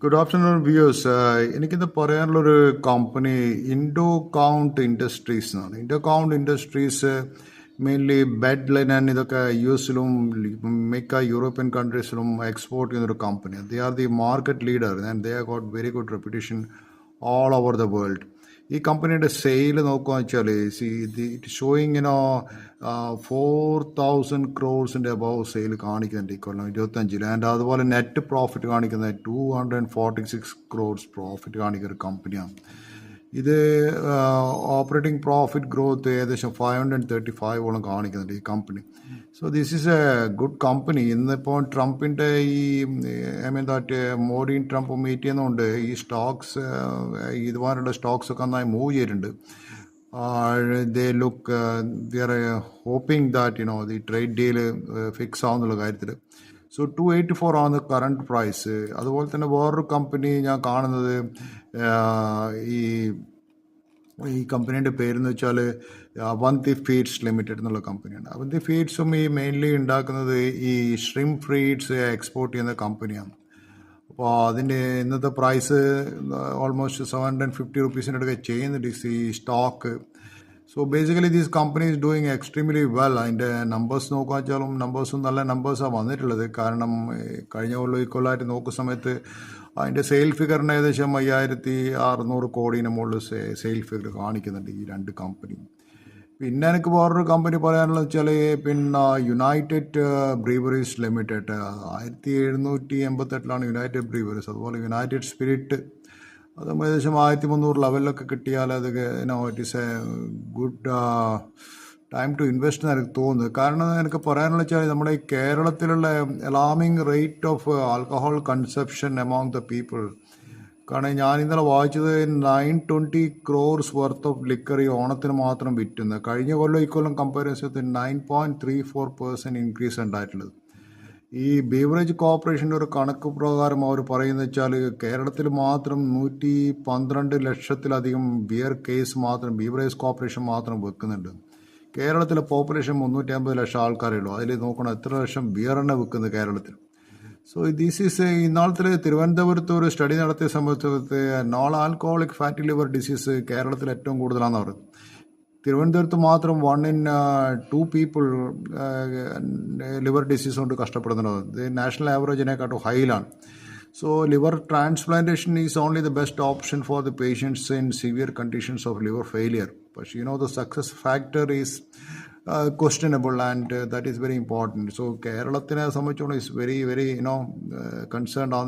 Good afternoon viewers. എനിക്കിന്ന് പറയാനുള്ളൊരു company Indo count industries എന്നാണ്. Indo count industries mainly bed linen ഇതൊക്കെ U എസിലും മിക്ക യൂറോപ്യൻ കൺട്രീസിലും എക്സ്പോർട്ട് ചെയ്യുന്നൊരു കമ്പനിയാണ്. They are the market leader and they have got very good reputation all over the world. ഈ കമ്പനിയുടെ sale നോക്കുകയെന്ന് വെച്ചാൽ it showing 4,000 crores above sale കാണിക്കുന്നുണ്ട് ഈ കൊല്ലം 25-ൽ. And അതുപോലെ നെറ്റ് പ്രോഫിറ്റ് കാണിക്കുന്നത് 246 crores പ്രോഫിറ്റ് കാണിക്കുന്ന ഒരു കമ്പനിയാണ് ഇത്. ഓപ്പറേറ്റിംഗ് പ്രോഫിറ്റ് ഗ്രോത്ത് ഏകദേശം 535 കാണിക്കുന്നുണ്ട് ഈ company. So this is a good company. ഇന്നിപ്പോൾ ട്രംപിൻ്റെ മോഡിയും ട്രംപും മീറ്റ് ചെയ്യുന്നതുകൊണ്ട് ഈ സ്റ്റോക്സ് ഇതുപോലുള്ള സ്റ്റോക്സ് ഒക്കെ നന്നായി മൂവ് ചെയ്തിട്ടുണ്ട്. They look they are hoping that the trade deal fix ആവുന്നുള്ള കാര്യത്തിൽ. സോ 284 ആണ് കറണ്ട് പ്രൈസ്. അതുപോലെ തന്നെ വേറൊരു കമ്പനി ഞാൻ കാണുന്നത് ഈ ഈ കമ്പനീൻ്റെ പേരെന്ന് വെച്ചാൽ അവന്തി ഫീഡ്സ് ലിമിറ്റഡ് എന്നുള്ള കമ്പനിയാണ്. അവന്തി ഫീഡ്സും ഈ മെയിൻലി ഉണ്ടാക്കുന്നത് ഈ ഷ്രിംപ് ഫീഡ്സ് എക്സ്പോർട്ട് ചെയ്യുന്ന കമ്പനിയാണ്. അപ്പോൾ അതിൻ്റെ ഇന്നത്തെ പ്രൈസ് ഓൾമോസ്റ്റ് 750 റുപ്പീസിൻ്റെ അടുക്കെ ചെയ്യുന്നുണ്ട് ഈ stock. So basically these company is doing extremely well. അതിൻ്റെ നമ്പേഴ്സ് നോക്കുക വെച്ചാലും നമ്പേഴ്സും നല്ല നമ്പേഴ്സാണ് വന്നിട്ടുള്ളത്. കാരണം കഴിഞ്ഞ കൊല്ലം ഈ കൊല്ലമായിട്ട് നോക്കുന്ന സമയത്ത് അതിൻ്റെ സെയിൽ ഫിഗറിന് ഏകദേശം 5,600 കോടിന് മുകളിൽ സെയിൽ ഫിഗർ കാണിക്കുന്നുണ്ട് ഈ രണ്ട് കമ്പനി. പിന്നെ എനിക്ക് വേറൊരു കമ്പനി പറയാനുള്ളത് വെച്ചാൽ പിന്നെ United Breweries Limited 1788 United Breweries. അതുപോലെ യുണൈറ്റഡ് സ്പിരിറ്റ് അത് ഏകദേശം 1300 ലെവലിലൊക്കെ കിട്ടിയാൽ അത് it is a good time to invest എന്ന് എനിക്ക് തോന്നുന്നത്. കാരണം എനിക്ക് പറയാനുള്ള വെച്ചാൽ നമ്മുടെ ഈ കേരളത്തിലുള്ള alarming rate of alcohol consumption among the people. കാരണം ഞാൻ ഇന്നലെ വായിച്ചത് 920 crores വർത്ത് ഓഫ് ലിക്കർ ഈ ഓണത്തിന് മാത്രം വിറ്റുന്നത്. കഴിഞ്ഞ കൊല്ലം ഈ കൊല്ലം കമ്പാരിസൺ 9.34% ഇൻക്രീസ് ഉണ്ടായിട്ടുള്ളത്. ഈ ബീവറേജ് കോർപ്പറേഷൻ്റെ ഒരു കണക്ക് പ്രകാരം അവർ പറയുന്നത് വെച്ചാൽ കേരളത്തിൽ മാത്രം 112 ലക്ഷത്തിലധികം ബിയർ കേസ് മാത്രം ബീവറേജ് കോർപ്പറേഷൻ മാത്രം വെക്കുന്നുണ്ട്. കേരളത്തിലെ പോപ്പുലേഷൻ 350 ലക്ഷം ആൾക്കാരേ ഉള്ളൂ. അതിൽ നോക്കണം എത്ര ലക്ഷം ബിയറിനെ വെക്കുന്നത് കേരളത്തിൽ. സോ ദിസ് ഈസ് ഇന്നാളത്തിൽ തിരുവനന്തപുരത്ത് ഒരു സ്റ്റഡി നടത്തിയ സമയത്ത് non alcoholic fatty liver disease കേരളത്തിൽ ഏറ്റവും കൂടുതലാണെന്ന് പറയുന്നത്. തിരുവനന്തപുരത്ത് മാത്രം 1 in 2 പീപ്പിൾ ലിവർ ഡിസീസ് കൊണ്ട് കഷ്ടപ്പെടുന്നുണ്ട്. ഇത് നാഷണൽ ആവറേജിനെക്കാട്ടും ഹൈയിലാണ്. So liver transplantation is only the best option for the patients in severe conditions of liver failure. പക്ഷേ the success factor is questionable and that is very important. So കേരളത്തിനെ സംബന്ധിച്ചോളം is very very concerned on